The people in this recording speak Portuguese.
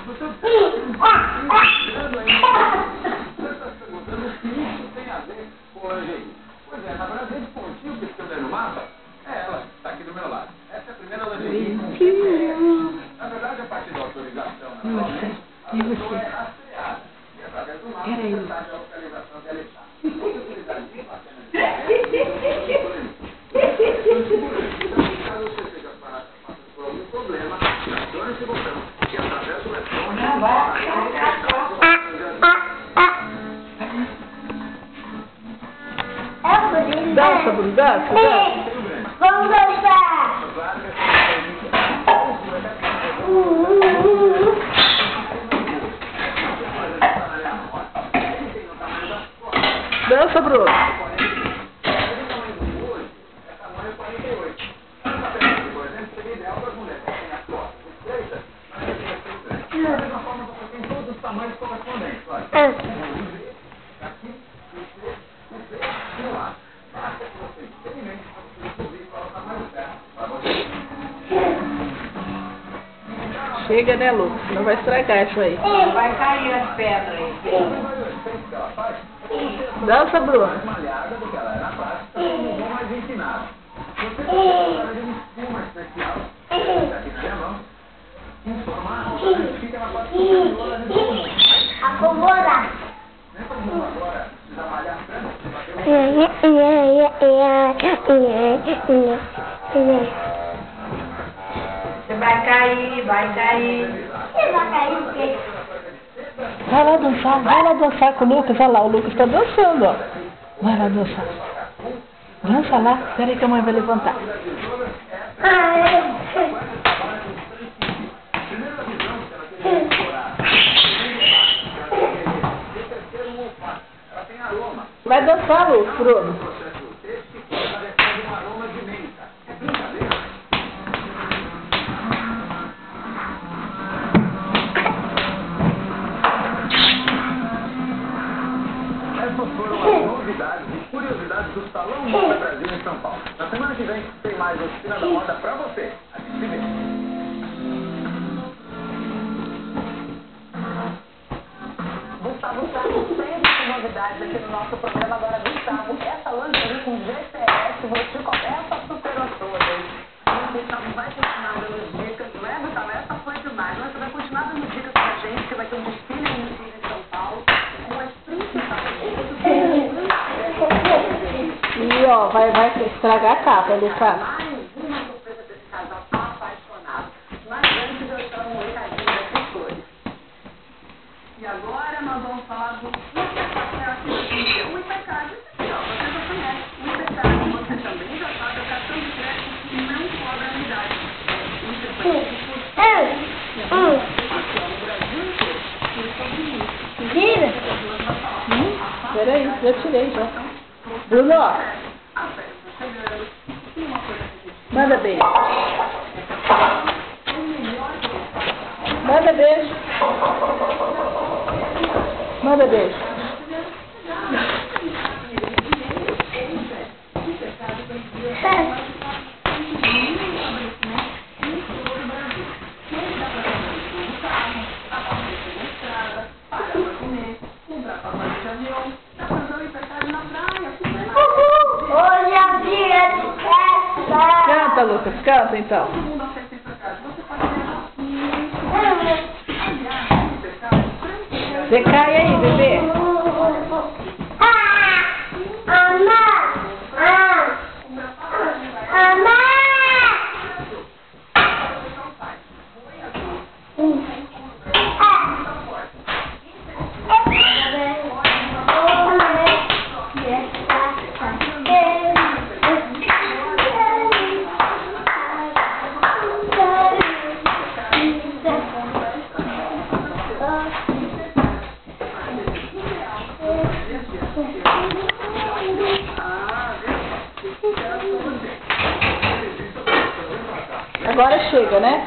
Isso tem a ver com lingerie. Pois é, na verdade, esse pontinho que fica no mapa é ela, está aqui do meu lado. Essa é a primeira lingerie com GPS. Na verdade, a partir da autorização, naturalmente, a pessoa é rastreada. E através do mapa, você sabe a localização dela está. Então, se utilizar de bacana de GPS, caso você seja passando por algum problema, acione esse botão, que através do Dança, Bruno, dança. Vamos dançar. Dança, Bruno. Chega, né, Lucas? Não vai estragar isso aí. Vai cair as pedras aí. Dança, Bruno. malhada do que ela é na prática, ou mais empinada. Você pode um espuma especial, aqui na minha mão, informado, fica na parte superior ali do pulmão. Acomoda. Nessa mão agora, precisa malhar tanto, Você vai cair, vai cair. Você vai cair o quê? Vai lá dançar com o Lucas. Olha lá, o Lucas tá dançando, ó. Vai lá dançar. Dança lá. Espera aí que a mãe vai levantar. Vai dançar, Lucas, Bruno. Essas foram as novidades e curiosidades do Salão Moda Brasil em São Paulo. Na semana que vem tem mais Oficina da Moda pra você. A gente se vê. Gustavo Santos sempre com novidades aqui no nosso programa. Agora, Gustavo, essa lingerie com GPS, você começa superou todas. O Gustavo vai continuar dando dicas, não é, Gustavo? Essa foi demais. Mas você vai continuar dando dicas pra gente, que vai ter um desfile em São Paulo, com as principais E ó, vai estragar a capa, Lucas. mais uma surpresa desse casal apaixonado. Mas antes eu trago um recadinho das flores. E agora nós vamos falar do Hipercard. O Hipercard, você já conhece. O Hipercard, você também já sabe, é o cartão de crédito que não cobra anuidade. O Hipercard no Brasil inteiro. Vira. Peraí, já tirei já. Bruno, manda beijo. Manda beijo. Manda beijo. Hoje é dia de festa. Canta, Lucas, canta então. Decai aí, bebê. Agora chega, né?